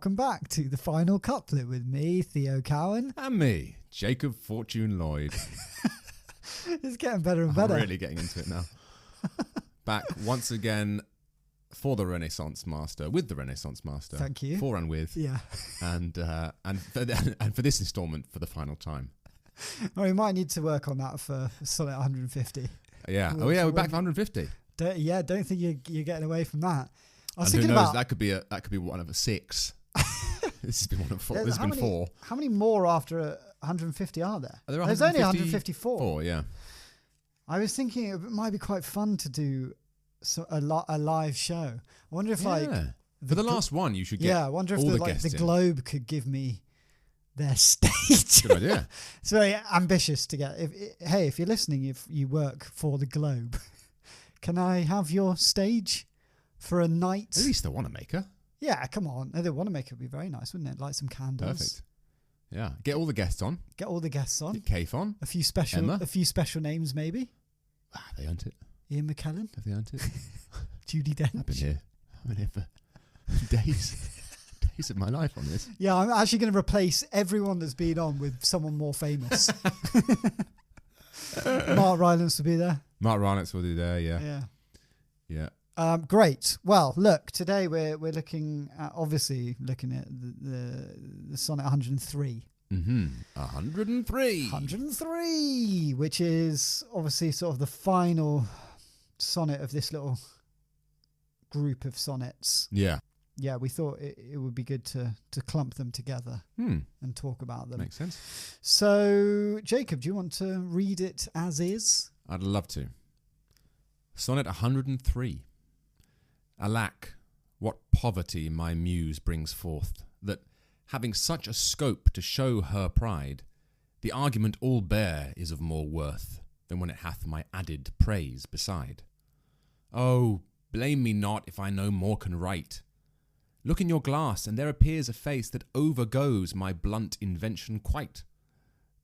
welcome back to the final couplet with me, Theo Cowan. And me, Jacob Fortune-Lloyd. It's getting better and better. I'm really getting into it now. Back once again for the Renaissance Master, with the Renaissance Master. Thank you. For and with. Yeah. And for this instalment for the final time. Well, we might need to work on that for Sonnet 150. Yeah. We're back to 150. Don't think you're getting away from that. I was and thinking who knows, about that could be one of the 6. This has been one of 4. This has been 4. How many more after 150 are there? Are there There's only 154. 4, yeah. I was thinking it might be quite fun to do a live show. I wonder if for the last one you should get. I wonder if the Globe could give me their stage. Good idea. It's very ambitious to get. If you're listening, if you work for the Globe, can I have your stage for a night? At least the Wanamaker. Yeah, come on. The Wanamaker would be very nice, wouldn't it? Light some candles. Perfect. Yeah, get all the guests on. Get Get Kaif on. A few special names, maybe. They earned it. Ian McKellen. Have they earned it? Judi Dench. I've been here for days of my life on this. Yeah, I'm actually going to replace everyone that's been on with someone more famous. Mark Rylance will be there. Mark Rylance will be there. Yeah. Yeah. Great. Well, look, today we're looking at the Sonnet 103. 103, which is obviously sort of the final sonnet of this little group of sonnets. Yeah. Yeah, we thought it would be good to clump them together and talk about them. Makes sense. So, Jacob, do you want to read it as is? I'd love to. Sonnet 103. Alack, what poverty my muse brings forth, that, having such a scope to show her pride, the argument all bare is of more worth than when it hath my added praise beside. Oh, blame me not if I no more can write. Look in your glass, and there appears a face that overgoes my blunt invention quite,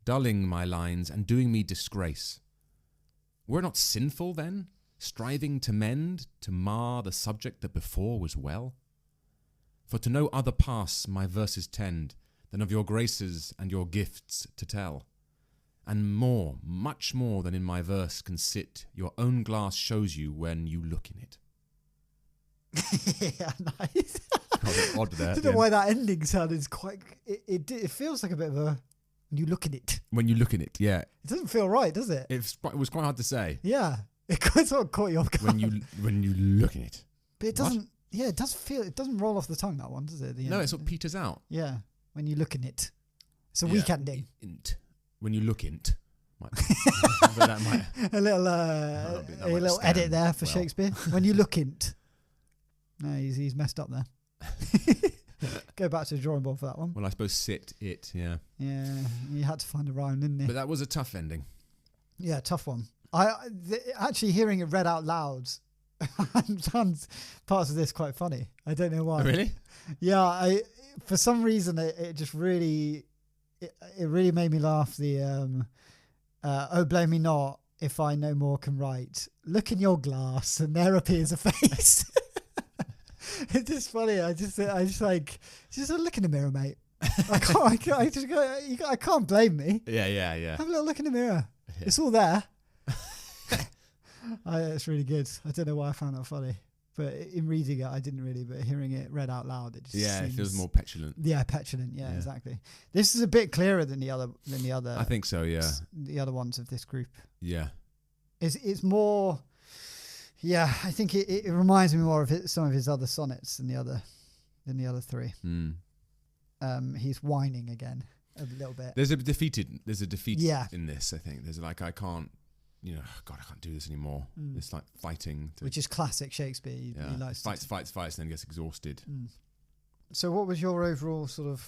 dulling my lines and doing me disgrace. Were it not sinful, then, striving to mend, to mar the subject that before was well? For to no other pass my verses tend than of your graces and your gifts to tell. And more, much more than in my verse can sit, your own glass shows you when you look in it. Yeah, nice. Odd there. I don't know why that ending sounded quite. It feels like a bit of a. When you look in it. When you look in it, yeah. It doesn't feel right, does it? It was quite hard to say. Yeah, it sort of caught you off guard. When you look in it. But it doesn't. What? Yeah, it does feel. It doesn't roll off the tongue, that one, does it? No, it sort of peters out. Yeah, when you look in it. It's a weak ending. When you look in it. A little edit there for Shakespeare. When you look in it. No, he's messed up there. Go back to the drawing board for that one. Well, I suppose sit, it, yeah. Yeah, you had to find a rhyme, didn't you? But that was a tough ending. Yeah, tough one. Actually hearing it read out loud, I found parts of this quite funny. I don't know why. Oh, really? Yeah, for some reason it just really, it really made me laugh. The oh, blame me not if I no more can write. Look in your glass and there appears a face. It's just funny. I just like, just look in the mirror, mate. I can't blame me. Yeah. Have a little look in the mirror. Yeah. It's all there. It's really good. I don't know why I found that funny, but in reading it, I didn't really. But hearing it read out loud, it just it feels more petulant. Yeah, petulant. Yeah, exactly. This is a bit clearer than the other. I think so. Yeah. The other ones of this group. Yeah. It's more. Yeah, I think it reminds me more of some of his other sonnets than the other 3. He's whining again a little bit. There's a defeat in this. I think there's like, I can't do this anymore. It's like fighting, which is classic Shakespeare. He likes fights, and then gets exhausted. So, what was your overall sort of?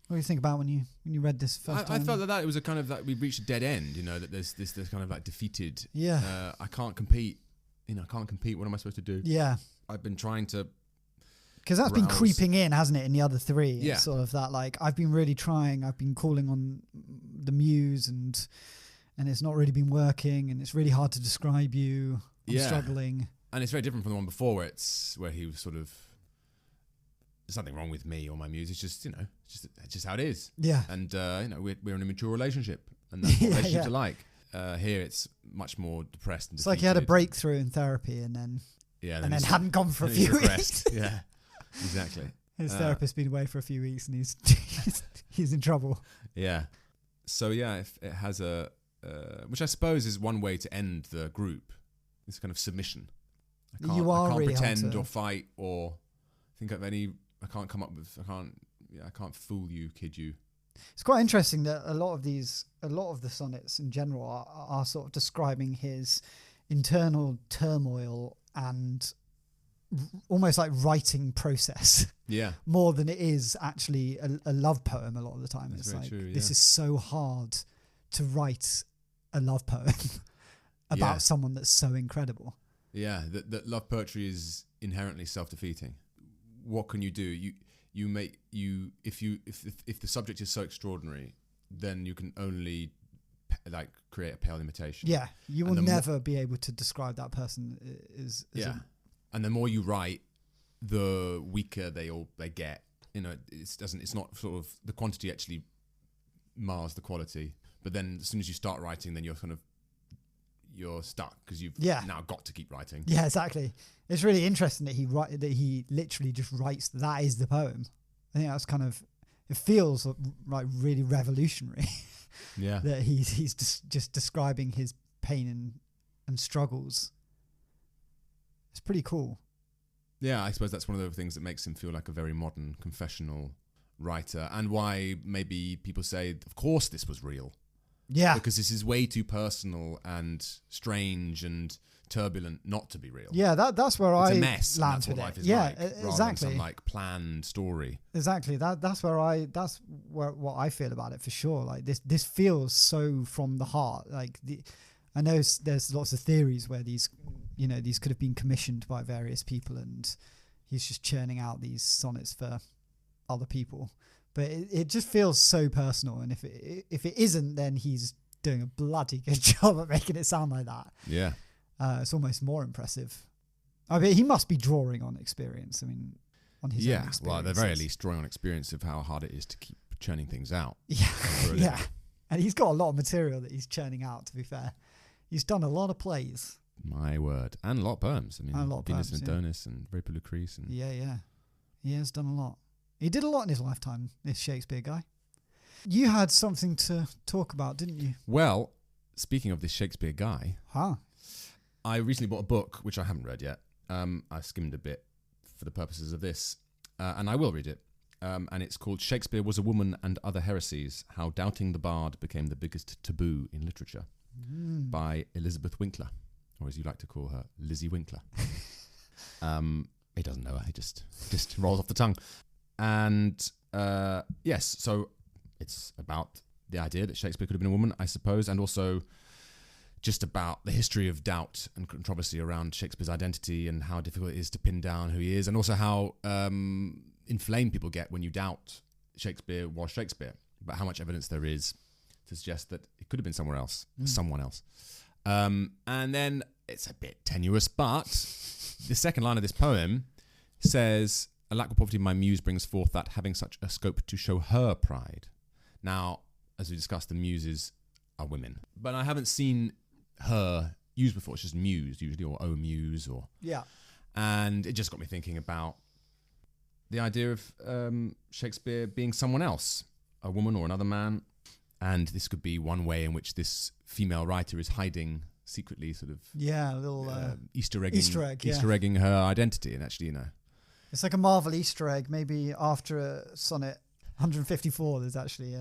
What do you think about when you read this first time? I felt that it was a kind of like we've reached a dead end. You know, that there's kind of like defeated. Yeah. I can't compete. I can't compete. What am I supposed to do? Yeah. I've been trying to. Because that's been creeping in, hasn't it, in the other 3? Yeah. It's sort of that, like, I've been really trying. I've been calling on the Muse and it's not really been working, and it's really hard to describe you. I'm struggling. And it's very different from the one before where he was sort of there's nothing wrong with me or my muse. It's just, it's just how it is. Yeah. And, we're in a mature relationship, and that's what relationships are like. Here it's much more depressed and It's like he had a breakthrough in therapy and then hadn't gone for a few weeks. Yeah, exactly. His therapist's been away for a few weeks and he's in trouble. Yeah. So if it has which I suppose is one way to end the group, this kind of submission. I can't really pretend or fight or think of any. I can't fool you, kid you. It's quite interesting that a lot of the sonnets in general are sort of describing his internal turmoil and almost like writing process. Yeah. More than it is actually a love poem a lot of the time. That's it's like, true, this is so hard to write a love poem about someone that's so incredible. Yeah, that love poetry is inherently self-defeating. What can you do? If the subject is so extraordinary, then you can only create a pale imitation. Yeah, you will never be able to describe that person as and the more you write, the weaker they get. It's not sort of the quantity actually mars the quality. But then as soon as you start writing, then you're stuck because you've now got to keep writing. Yeah, exactly. It's really interesting that he literally just writes that is the poem. I think that's it feels like really revolutionary. Yeah. That he's just describing his pain and struggles. It's pretty cool. Yeah, I suppose that's one of the things that makes him feel like a very modern confessional writer, and why maybe people say, of course this was real. Yeah. Because this is way too personal and strange and turbulent not to be real. Yeah, that's where it's I a mess. land That's with what it. life is like. rather Exactly. than some planned story. Exactly. That's what I feel about it for sure. Like this feels so from the heart. Like I know there's lots of theories where these could have been commissioned by various people and he's just churning out these sonnets for other people. But it just feels so personal, and if it isn't, then he's doing a bloody good job at making it sound like that. Yeah, it's almost more impressive. I mean, he must be drawing on experience. I mean, on his own experience. Well, at the very least, drawing on experience of how hard it is to keep churning things out. Yeah, yeah, and he's got a lot of material that he's churning out. To be fair, he's done a lot of plays. My word, and a lot of poems. I mean, a lot of Venus and Adonis and Rape of Lucrece. And yeah, he has done a lot. He did a lot in his lifetime, this Shakespeare guy. You had something to talk about, didn't you? Well, speaking of this Shakespeare guy, I recently bought a book, which I haven't read yet. I skimmed a bit for the purposes of this, and I will read it. And it's called Shakespeare Was a Woman and Other Heresies, How Doubting the Bard Became the Biggest Taboo in Literature, by Elizabeth Winkler, or as you like to call her, Lizzie Winkler. He doesn't know her, he just rolls off the tongue. And yes, so it's about the idea that Shakespeare could have been a woman, I suppose, and also just about the history of doubt and controversy around Shakespeare's identity and how difficult it is to pin down who he is, and also how inflamed people get when you doubt Shakespeare was Shakespeare, but how much evidence there is to suggest that it could have been someone else. And then it's a bit tenuous, but the second line of this poem says, "Alack, what poverty my muse brings forth, that having such a scope to show her pride." Now, as we discussed, the muses are women, but I haven't seen her used before. It's just muse usually, or oh muse, or and it just got me thinking about the idea of Shakespeare being someone else, a woman or another man, and this could be one way in which this female writer is hiding secretly, sort of a little Easter egging her identity, and actually, it's like a Marvel Easter egg. Maybe after Sonnet 154, there's actually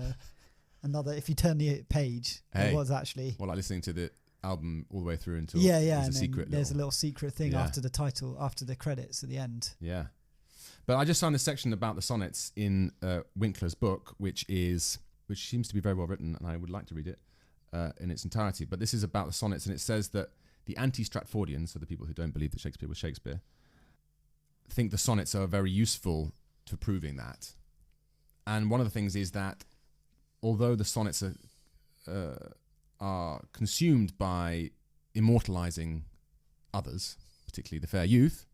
another. If you turn the page, it was actually like listening to the album all the way through until there's a secret. There's a little secret thing after the title, after the credits at the end. Yeah, but I just found this section about the sonnets in Winkler's book, which seems to be very well written, and I would like to read it in its entirety. But this is about the sonnets, and it says that the anti-Stratfordians, so the people who don't believe that Shakespeare was Shakespeare, think the sonnets are very useful to proving that. And one of the things is that although the sonnets are consumed by immortalizing others, particularly the fair youth,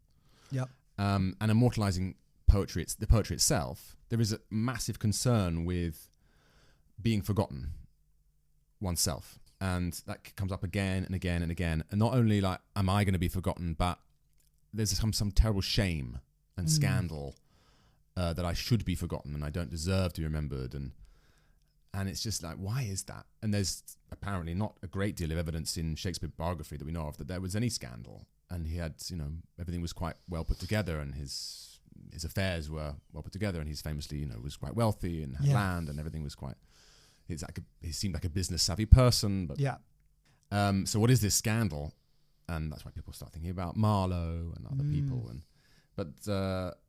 and immortalizing poetry, the poetry itself, there is a massive concern with being forgotten oneself. And that comes up again and again and again. And not only like, am I going to be forgotten, but there's some terrible shame and scandal that I should be forgotten and I don't deserve to be remembered. And it's just like, why is that? And there's apparently not a great deal of evidence in Shakespeare biography that we know of that there was any scandal. And he had, everything was quite well put together, and his affairs were well put together, and he's famously, was quite wealthy and had land, and everything was quite. He seemed like a business savvy person, but so what is this scandal? And that's why people start thinking about Marlowe and other people, but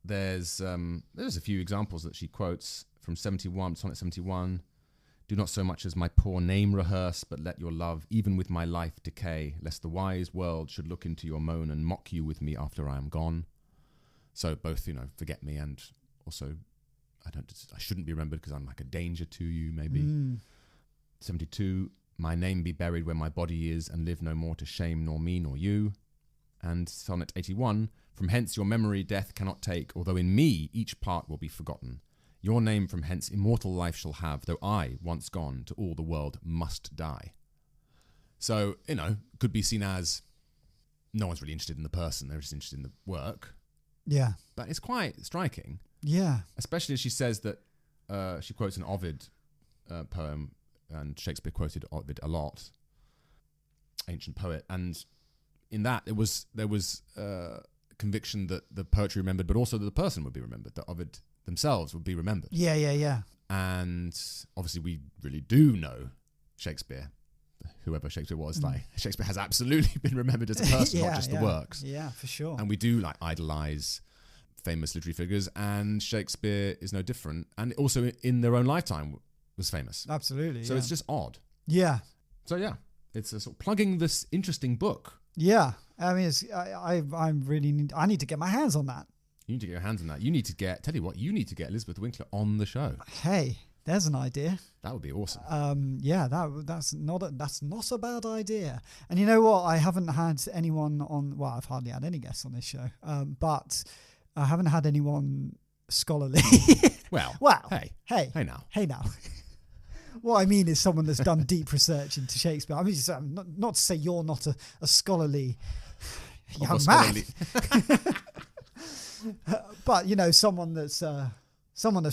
there's a few examples that she quotes from Sonnet 71. Do not so much as my poor name rehearse, but let your love, even with my life, decay, lest the wise world should look into your moan and mock you with me after I am gone. So both, forget me, and also I shouldn't be remembered because I'm like a danger to you, maybe. 72, my name be buried where my body is, and live no more to shame nor me nor you. And Sonnet 81, from hence your memory death cannot take, although in me each part will be forgotten. Your name from hence immortal life shall have, though I, once gone, to all the world must die. So, could be seen as no one's really interested in the person, they're just interested in the work. Yeah. But it's quite striking. Yeah. Especially as she says that she quotes an Ovid poem, and Shakespeare quoted Ovid a lot, ancient poet. And in that, there was conviction that the poetry remembered, but also that the person would be remembered, that Ovid themselves would be remembered. Yeah. And obviously we really do know Shakespeare, whoever Shakespeare was. Like, Shakespeare has absolutely been remembered as a person, not just the works. Yeah, for sure. And we do idolize famous literary figures, and Shakespeare is no different. And also in their own lifetime was famous. Absolutely. So it's just odd. Yeah. So yeah, it's a sort of plugging this interesting book. Yeah. I mean, I need to get my hands on that. You need to get your hands on that. You need to you need to get Elizabeth Winkler on the show. Hey, there's an idea. That would be awesome. That's not a bad idea. And you know what? I haven't had anyone on. Well, I've hardly had any guests on this show. But I haven't had anyone scholarly. Well. Hey now. What I mean is someone that's done deep research into Shakespeare. I mean, not to say you're not a scholarly young man. But someone that's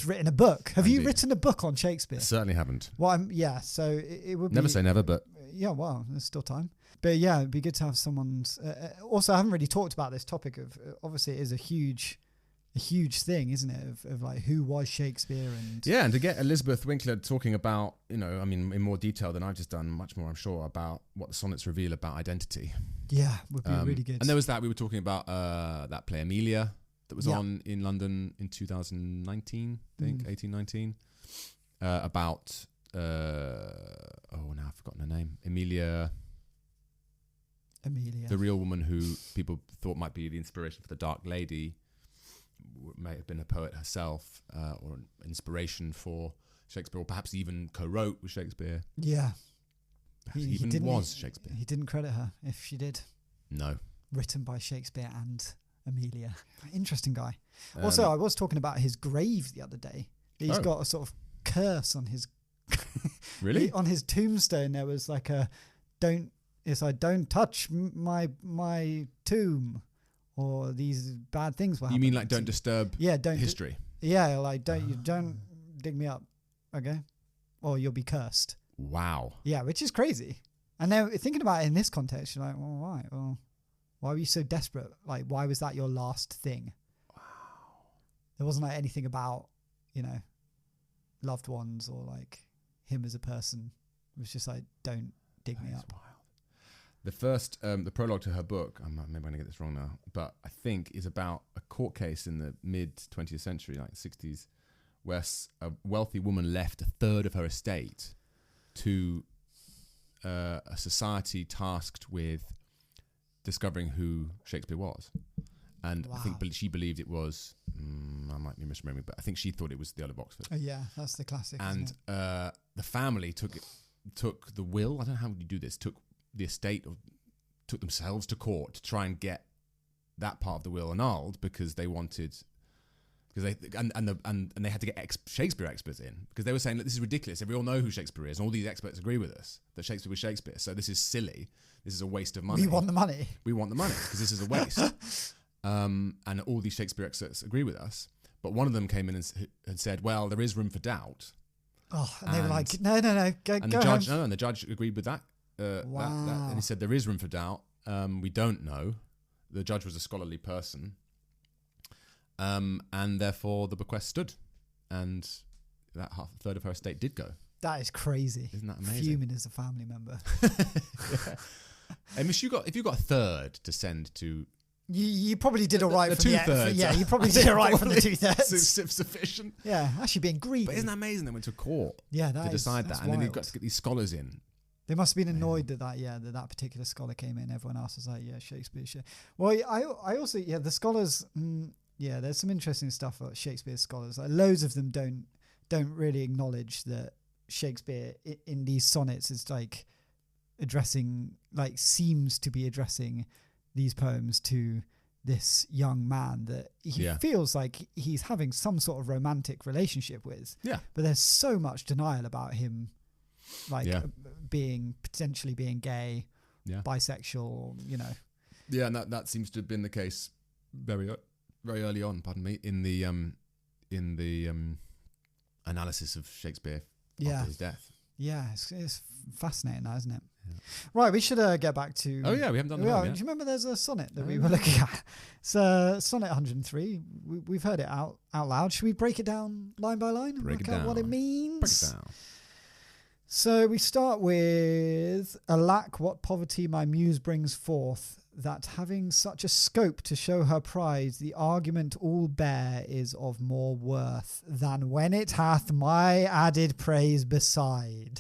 written a book. Have you written a book on Shakespeare? I certainly haven't. Well, so it would never be, say never, but yeah, well, there's still time. But yeah, it'd be good to have someone's. Also, I haven't really talked about this topic of. Obviously, it is a huge thing, isn't it? Of like, who was Shakespeare, and and to get Elizabeth Winkler talking about, in more detail than I've just done, much more, I'm sure, about what the sonnets reveal about identity. Yeah, would be really good. And there was that we were talking about that play Amelia that was on in London in 2019, I think, 1819, about now I've forgotten her name, Amelia, the real woman who people thought might be the inspiration for the Dark Lady, may have been a poet herself, or an inspiration for Shakespeare, or perhaps even co-wrote with Shakespeare. Yeah, he was Shakespeare. He didn't credit her if she did. No. Written by Shakespeare and Amelia. Interesting guy. Also, I was talking about his grave the other day. He's got a sort of curse on his really on his tombstone. There was like don't touch my tomb, or these bad things will happen. You mean like don't disturb history? Don't dig me up, okay, or you'll be cursed. Wow. Yeah, which is crazy. And then thinking about it in this context, you're like, well, why? Well, why were you so desperate? Like, why was that your last thing? Wow. There wasn't like anything about, loved ones or like him as a person. It was just like, don't dig me up. Wild. The first, the prologue to her book, maybe I'm going to get this wrong now, but I think is about a court case in the mid 20th century, like 60s, where a wealthy woman left a third of her estate to a society tasked with discovering who Shakespeare was. And I think she believed it was, I might be misremembering, but I think she thought it was the Earl of Oxford. Oh, yeah, that's the classic. And the family took the will, I don't know how you do this, took the estate, or took themselves to court to try and get that part of the will annulled, because they wanted because they had to get Shakespeare experts in because they were saying that this is ridiculous. We all know who Shakespeare is, and all these experts agree with us that Shakespeare was Shakespeare. So this is silly. This is a waste of money. We want the money. We want the money because this is a waste. And all these Shakespeare experts agree with us. But one of them came in and said, "Well, there is room for doubt." Oh, and they were like, "No, go and go the judge, home." no, and the judge agreed with that. Wow. And he said there is room for doubt. We don't know. The judge was a scholarly person, and therefore the bequest stood, and that third of her estate did go. That is crazy. Isn't that amazing? Fuming as a family member. Yeah. And if you got a third to send to, you probably did all right the for the 2/3. Yeah, you probably did all right from the 2/3. Sufficient. Yeah, actually being greedy. But isn't that amazing? They went to court to decide that, and wild. then you've got to get these scholars in. They must have been annoyed that particular scholar came in. Everyone else was like, Shakespeare. Well, I also, the scholars, there's some interesting stuff about Shakespeare's scholars. Like, loads of them don't really acknowledge that Shakespeare in these sonnets is like seems to be addressing these poems to this young man that he feels like he's having some sort of romantic relationship with. Yeah. But there's so much denial about him, potentially being gay, bisexual, Yeah, and that seems to have been the case very early on. Pardon me, in the analysis of Shakespeare after his death. Yeah, it's fascinating now, isn't it? Yeah. Right, we should get back to... Oh, yeah, we haven't done that yet. Do you remember there's a sonnet that we were looking at? It's Sonnet 103. We've heard it out loud. Should we break it down line by line and work out what it means? Break it down. So we start with, "Alack, what poverty my muse brings forth, that having such a scope to show her pride, the argument all bare is of more worth than when it hath my added praise beside."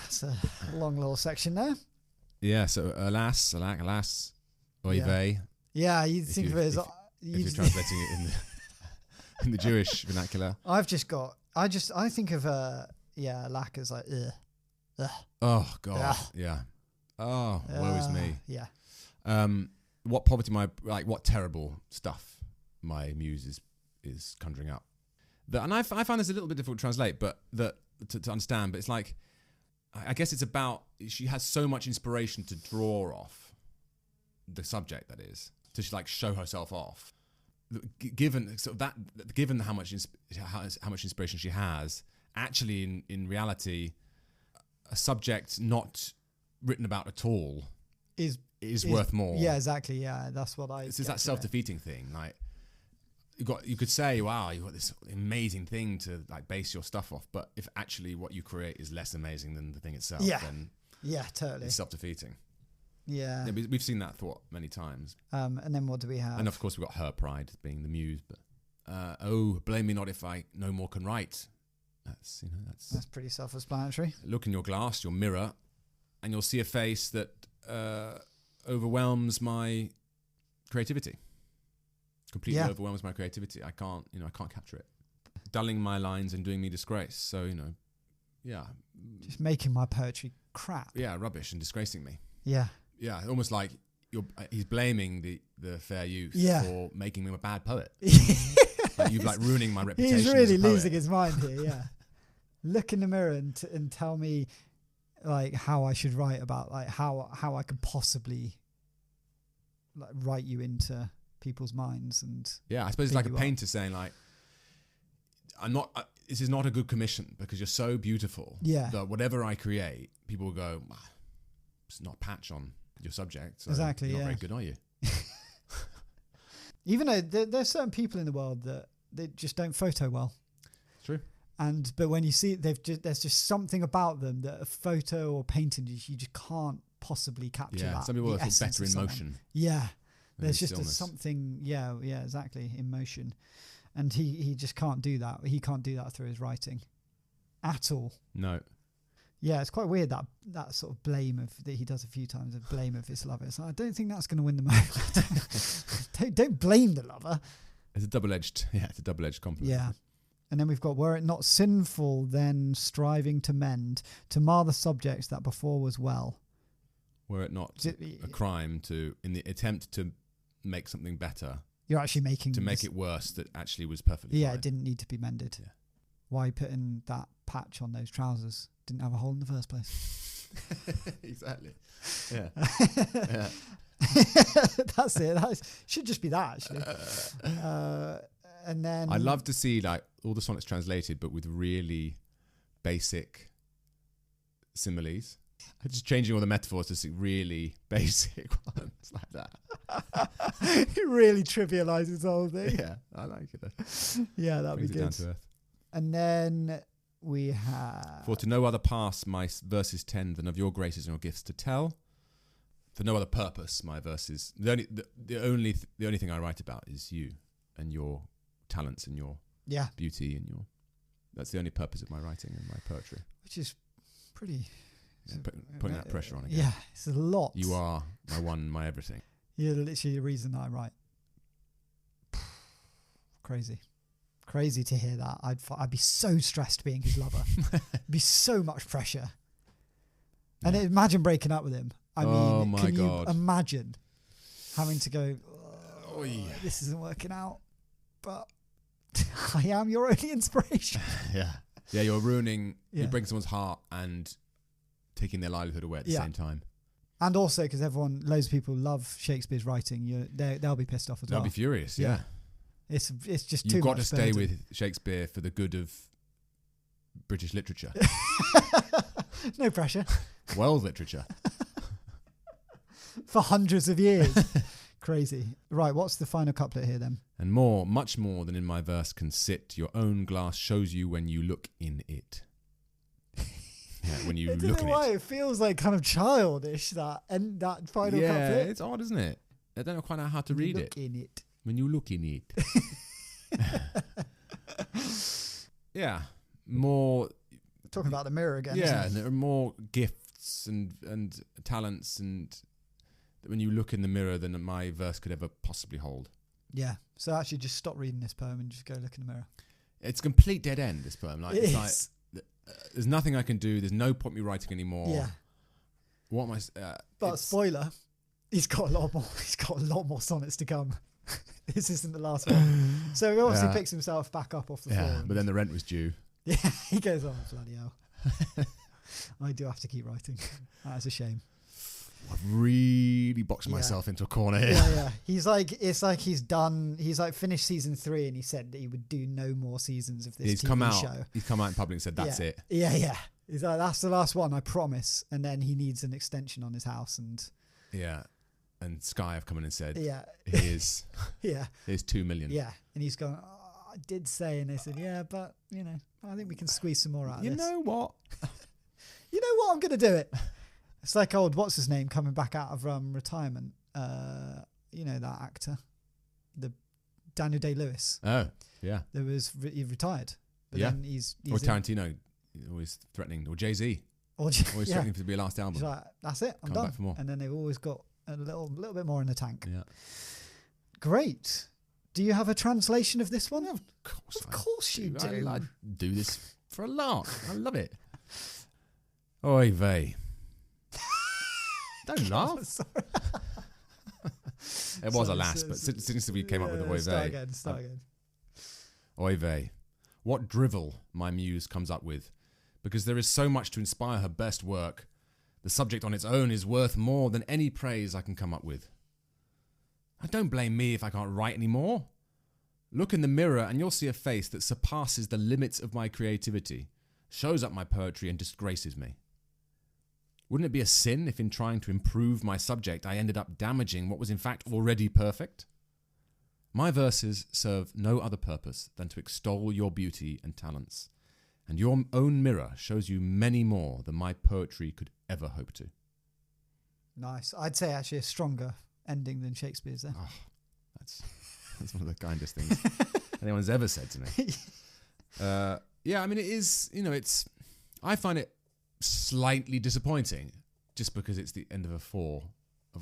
That's a long little section there. Yeah, so alas, alack, alas, oy vey. Yeah, you think of it as... If you're translating it in the Jewish vernacular. I think of... alack as like, ugh. Oh, God. Yeah. Oh, woe is me. Yeah. What poverty what terrible stuff my muse is conjuring up. And I find this a little bit difficult to translate, but to understand, but it's like, I guess it's about, she has so much inspiration to draw off the subject, that is, to show herself off. Given how much inspiration she has, actually, in reality, a subject not written about at all is worth more. Yeah, exactly. Yeah, that's what I. It's that self-defeating thing. Like you could say, "Wow, you got this amazing thing to base your stuff off," but if actually what you create is less amazing than the thing itself, then totally, it's self-defeating. Yeah, we've seen that thought many times. And then what do we have? And of course, we've got her pride being the muse. But oh, blame me not if I no more can write. That's pretty self-explanatory. Look in your glass, your mirror, and you'll see a face that overwhelms my creativity. Completely overwhelms my creativity. I can't capture it. Dulling my lines and doing me disgrace. So, just making my poetry crap. Yeah, rubbish and disgracing me. Yeah. Yeah, almost like he's blaming the fair youth for making him a bad poet. You've ruining my reputation. He's really losing his mind here. Yeah. Look in the mirror and tell me how I should write about how I could possibly write you into people's minds. And I suppose it's like a painter saying this is not a good commission because you're so beautiful that whatever I create, people will go, it's not a patch on your subject. So exactly. You're not very good, are you? Even though there's certain people in the world that they just don't photo well. True. But when you see it, there's just something about them that a photo or painting you just can't possibly capture. Yeah, some people are better in motion. Yeah, there's just something. Yeah, exactly, in motion, and he just can't do that. He can't do that through his writing, at all. No. Yeah, it's quite weird that sort of blame that he does a few times, of blame of his lover. So I don't think that's going to win them over. don't blame the lover. It's a double-edged compliment. Yeah. And then we've got, "Were it not sinful, then striving to mend, to mar the subjects that before was well." Were it not a crime in the attempt to make something better, You're actually making to make it worse that actually was perfectly Yeah, fine. it didn't need to be mended. Yeah. Why putting that patch on those trousers? Didn't have a hole in the first place. Exactly. Yeah. Yeah. That's it. That should just be that, actually. And then I'd love to see like all the sonnets translated, but with really basic similes. Just changing all the metaphors to really basic ones like that. It really trivializes the whole thing. Yeah, I like it. Yeah, that'd be Brings it down good. to earth. And then we have... For to no other pass my verses tend than of your graces and your gifts to tell. For no other purpose my verses. The only thing I write about is you and your talents and your beauty and your. That's the only purpose of my writing and my poetry. Which is pretty... Yeah, putting that pressure on again. Yeah, it's a lot. You are my one, my everything. You're literally the reason I write. Crazy to hear that. I'd be so stressed being his lover. It'd be so much pressure. And imagine breaking up with him. I mean, my can God. you imagine having to go, Oh, yeah. this isn't working out, but I am your only inspiration. Yeah. Yeah, you're ruining, Yeah. you're breaking someone's heart and taking their livelihood away at the same time. And also because loads of people love Shakespeare's writing, they'll be pissed off as well. They'll be furious, yeah. It's just You've too got much to stay burden. with Shakespeare for the good of British literature. No pressure. World literature. For hundreds of years. Crazy. Right, what's the final couplet here then? And more, much more than in my verse can sit, your own glass shows you when you look in it. Yeah, when you I don't look know in why it. it feels like kind of childish, that final Yeah, couplet. it's odd, isn't it? I don't know quite know how to read it. Look in it. When you look in it. Yeah, more. Talking about the mirror again. Yeah, Isn't and it? there are more gifts and talents, and when you look in the mirror than my verse could ever possibly hold. Yeah. So actually, just stop reading this poem and just go look in the mirror. It's a complete dead end. This poem, like It it's is. like there's nothing I can do. There's no point me writing anymore. Yeah. What am I? But it's- spoiler, he's got a lot more. He's got a lot more sonnets to come. This isn't the last one. So he obviously picks himself back up off the floor. Yeah, but then the rent was due. Yeah, he goes, oh, bloody hell. I do have to keep writing. That's a shame. I've really boxed myself into a corner here. Yeah. It's like he's done, he's like finished season 3 and he said that he would do no more seasons of this He's TV come out. show. He's come out in public and said, "That's it." Yeah. He's like, that's the last one, I promise. And then he needs an extension on his house and... Yeah, and Sky have come in and said, Yeah. "Here's Yeah. here's 2 million." Yeah. And he's going, oh, I did say, and they said, yeah, but, I think we can squeeze some more out of You this. know what? You know what? I'm going to do it. It's like old, what's his name, coming back out of retirement. That actor, the Daniel Day-Lewis. Oh, yeah. There was he retired, but Yeah. then he's Or Tarantino, always threatening, or Jay-Z, always threatening to be a last album. He's like, that's it, I'm Come done. back for more. And then they've always got a little bit more in the tank. Yeah. Great. Do you have a translation of this one? Of course. Of course you do. I do this for a lark. I love it. Oy vey. Don't laugh. Sorry. It was alas, but since we came up with oy Start vey. again. Oy vey. What drivel my muse comes up with. Because there is so much to inspire her best work, the subject on its own is worth more than any praise I can come up with. Don't blame me if I can't write anymore. Look in the mirror and you'll see a face that surpasses the limits of my creativity, shows up my poetry and disgraces me. Wouldn't it be a sin if in trying to improve my subject I ended up damaging what was in fact already perfect? My verses serve no other purpose than to extol your beauty and talents, and your own mirror shows you many more than my poetry could ever hope to. Nice. I'd say actually a stronger ending than Shakespeare's there. Oh, that's one of the kindest things anyone's ever said to me. Yeah, I mean, it is, I find it slightly disappointing just because it's the end of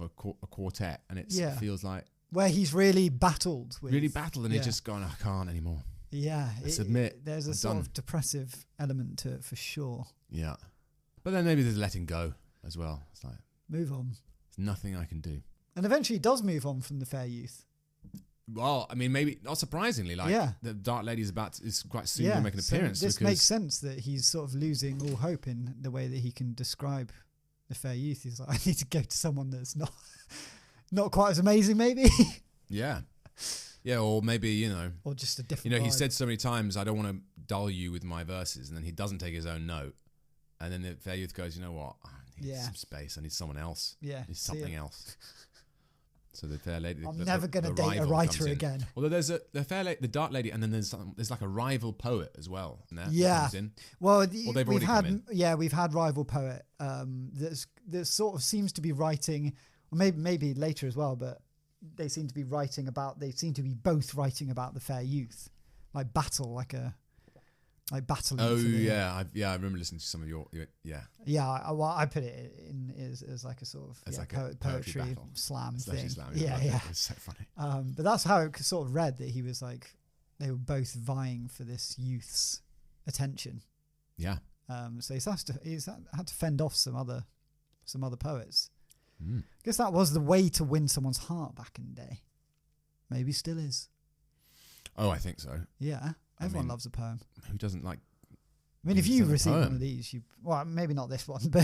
a quartet, and it feels like where he's really battled with. Really battled, and he's just gone, I can't anymore. Yeah. Let's admit, there's a I'm sort done. of depressive element to it for sure. Yeah. But then maybe there's letting go as well. It's like, Move on. there's nothing I can do. And eventually he does move on from the fair youth. Well, I mean, maybe not surprisingly, like Yeah. the Dark Lady is quite soon to make an appearance. So this because makes sense that he's sort of losing all hope in the way that he can describe the fair youth. He's like, I need to go to someone that's not quite as amazing, maybe. Yeah. Yeah, or maybe, or just a different he vibe. said so many times, I don't want to dull you with my verses, and then he doesn't take his own note. And then the fair youth goes, you know what? I need some space. I need someone else. Yeah. I need something else. So the fair lady. I'm never going to date a writer again. Although there's the Dark Lady, and then there's like a rival poet as well. Yeah. Comes in. Well, we've had rival poet that sort of seems to be writing, or maybe later as well, but they seem to be both writing about the fair youth, like battling. Oh yeah, I remember listening to some of your yeah. Yeah, I put it in as like a sort of poetry slam thing. Yeah. It's so funny. But that's how it sort of read, that he was like, they were both vying for this youth's attention. Yeah. So he's had to fend off some other poets. Mm. I guess that was the way to win someone's heart back in the day. Maybe still is. Oh, I think so. Yeah. Everyone loves a poem. Who doesn't like? I mean, if you receive one of these, maybe not this one, but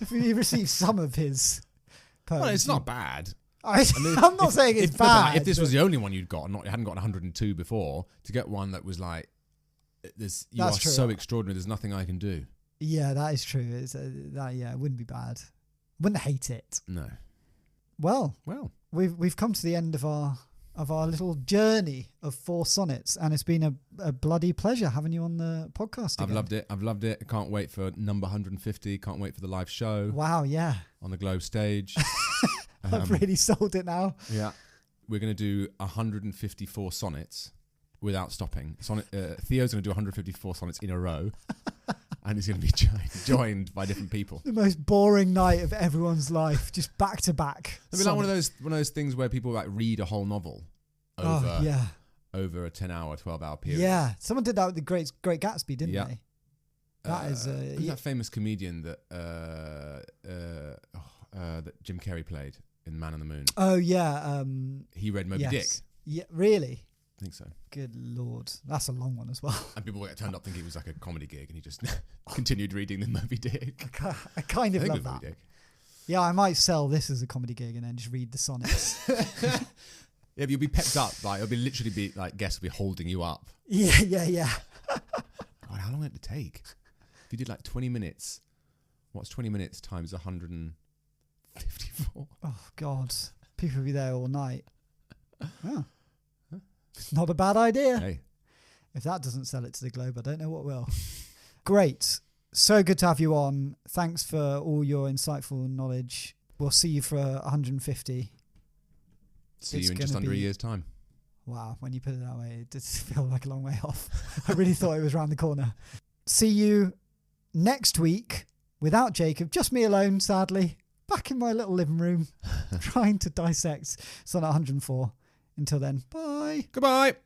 if you receive some of his poems, well, it's not bad. I'm not saying it's bad. If this was the only one you'd got, you hadn't got 102 before, to get one that was like, you are so extraordinary. There's nothing I can do. Yeah, that is true. It wouldn't be bad. Wouldn't hate it. No. Well, we've come to the end of our little journey of 4 sonnets, and it's been a bloody pleasure having you on the podcast again. I've loved it. I can't wait for number 150. Can't wait for the live show. Wow, yeah. On the Globe stage. I've really sold it now. Yeah. We're going to do 154 sonnets without stopping. Theo's going to do 154 sonnets in a row. And he's going to be joined by different people. The most boring night of everyone's life, just back to back. It'll be like one of those things where people like read a whole novel over a 10-hour, 12-hour period. Yeah, someone did that with the Great Gatsby, didn't they? That is who's that famous comedian that that Jim Carrey played in Man on the Moon? Oh yeah, he read Moby Dick. Yeah, really? I think so. Good Lord. That's a long one as well. And people turned up thinking it was like a comedy gig, and he just continued reading the Moby Dick. I kind of love that. Yeah, I might sell this as a comedy gig and then just read the sonnets. Yeah, but you'll be pepped up. Like, it'll be like guests will be holding you up. Yeah. God, how long would it take? If you did like 20 minutes, what's 20 minutes times 154? Oh, God. People will be there all night. Oh. It's not a bad idea. Hey. If that doesn't sell it to the Globe, I don't know what will. Great. So good to have you on. Thanks for all your insightful knowledge. We'll see you for 150. See you in just under a year's time. Wow, when you put it that way, it does feel like a long way off. I really thought it was around the corner. See you next week without Jacob, just me alone, sadly, back in my little living room, trying to dissect Sonnet 104. Until then, bye. Goodbye.